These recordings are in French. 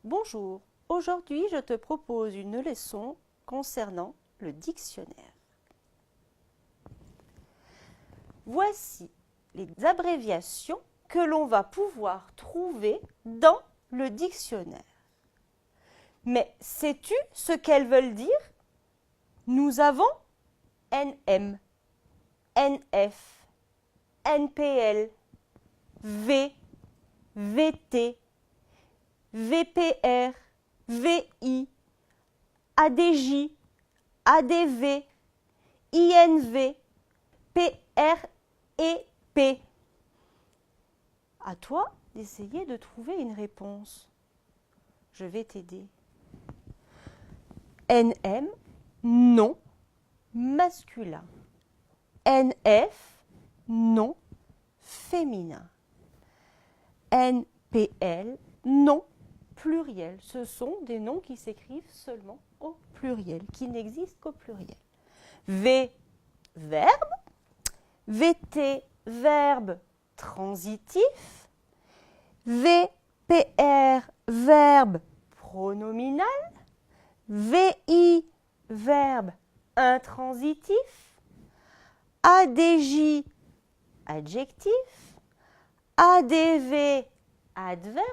Bonjour, aujourd'hui je te propose une leçon concernant le dictionnaire. Voici les abréviations que l'on va pouvoir trouver dans le dictionnaire. Mais sais-tu ce qu'elles veulent dire? Nous avons NM, NF, NPL, V, VT, VPR, VI, ADJ, ADV, INV, PR et P. À toi d'essayer de trouver une réponse. Je vais t'aider. NM, non masculin. NF, non féminin. NPL, non pluriel. Ce sont des noms qui s'écrivent seulement au pluriel, qui n'existent qu'au pluriel. V, verbe. VT, verbe transitif. VPR, verbe pronominal. VI, verbe intransitif. ADJ, adjectif. ADV, adverbe.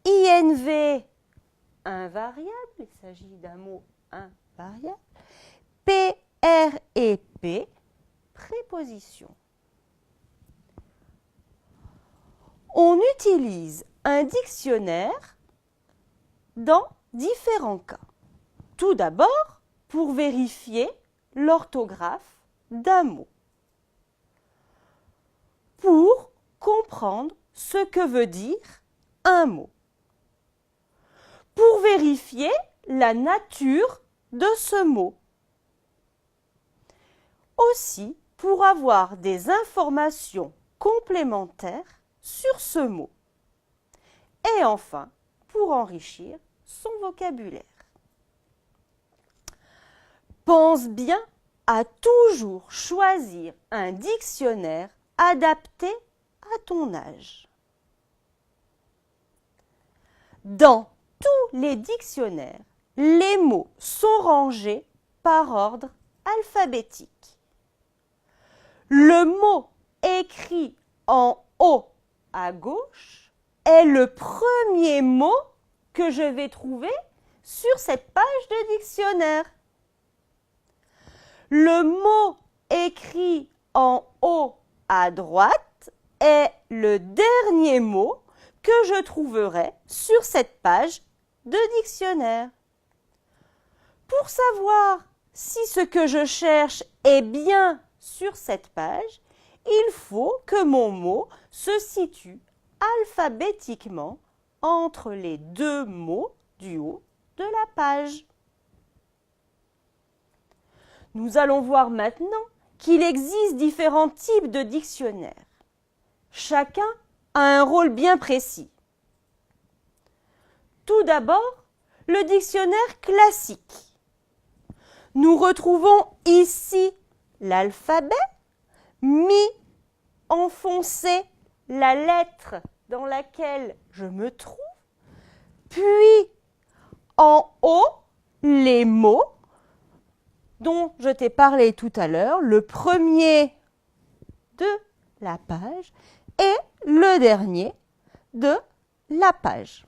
INV, invariable, il s'agit d'un mot invariable. PR et P, préposition. On utilise un dictionnaire dans différents cas. Tout d'abord, pour vérifier l'orthographe d'un mot. Pour comprendre ce que veut dire un mot. Pour vérifier la nature de ce mot. Aussi, pour avoir des informations complémentaires sur ce mot. Et enfin, pour enrichir son vocabulaire. Pense bien à toujours choisir un dictionnaire adapté à ton âge. Dans tous les dictionnaires, les mots sont rangés par ordre alphabétique. Le mot écrit en haut à gauche est le premier mot que je vais trouver sur cette page de dictionnaire. Le mot écrit en haut à droite est le dernier mot que je trouverai sur cette page de dictionnaire. Pour savoir si ce que je cherche est bien sur cette page, il faut que mon mot se situe alphabétiquement entre les deux mots du haut de la page. Nous allons voir maintenant qu'il existe différents types de dictionnaires. Chacun a un rôle bien précis. Tout d'abord, le dictionnaire classique. Nous retrouvons ici l'alphabet, enfoncé la lettre dans laquelle je me trouve, puis en haut, les mots dont je t'ai parlé tout à l'heure, le premier de la page et le dernier de la page.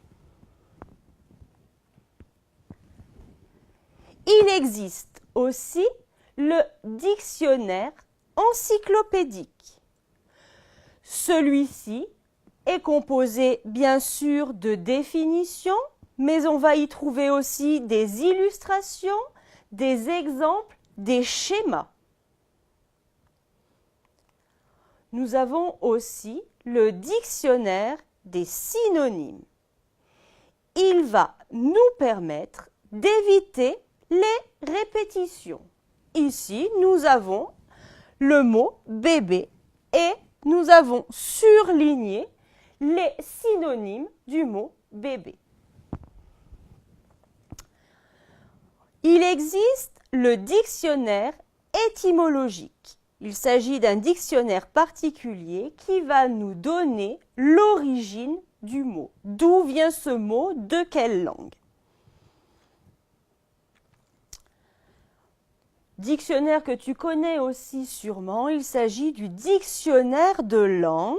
Il existe aussi le dictionnaire encyclopédique. Celui-ci est composé bien sûr de définitions, mais on va y trouver aussi des illustrations, des exemples, des schémas. Nous avons aussi le dictionnaire des synonymes. Il va nous permettre d'éviter les répétitions. Ici, nous avons le mot bébé et nous avons surligné les synonymes du mot bébé. Il existe le dictionnaire étymologique. Il s'agit d'un dictionnaire particulier qui va nous donner l'origine du mot. D'où vient ce mot? De quelle langue? Dictionnaire que tu connais aussi sûrement, il s'agit du dictionnaire de langue.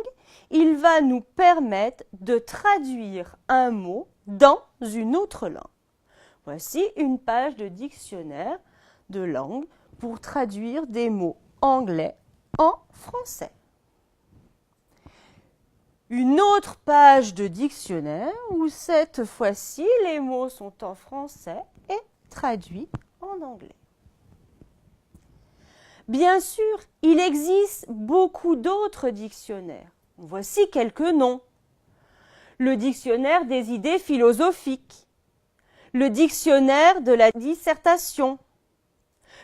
Il va nous permettre de traduire un mot dans une autre langue. Voici une page de dictionnaire de langue pour traduire des mots anglais en français. Une autre page de dictionnaire où cette fois-ci les mots sont en français et traduits en anglais. Bien sûr, il existe beaucoup d'autres dictionnaires. Voici quelques noms. Le dictionnaire des idées philosophiques, le dictionnaire de la dissertation,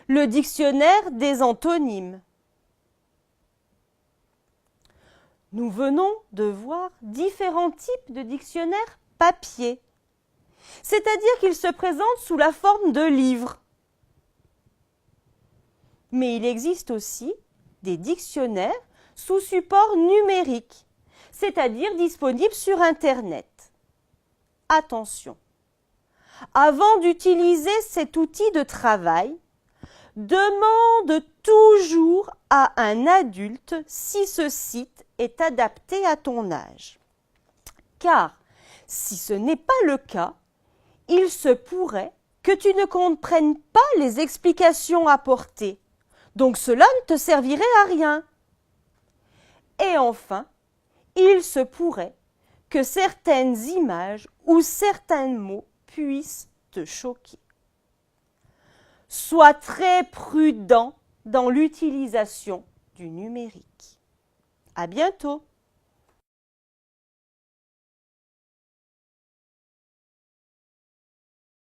le dictionnaire des antonymes. Nous venons de voir différents types de dictionnaires papier, c'est-à-dire qu'ils se présentent sous la forme de livres. Mais il existe aussi des dictionnaires sous support numérique, c'est-à-dire disponibles sur Internet. Attention, avant d'utiliser cet outil de travail, demande toujours à un adulte si ce site est adapté à ton âge. Car si ce n'est pas le cas, il se pourrait que tu ne comprennes pas les explications apportées. Donc cela ne te servirait à rien. Et enfin, il se pourrait que certaines images ou certains mots puissent te choquer. Sois très prudent dans l'utilisation du numérique. À bientôt!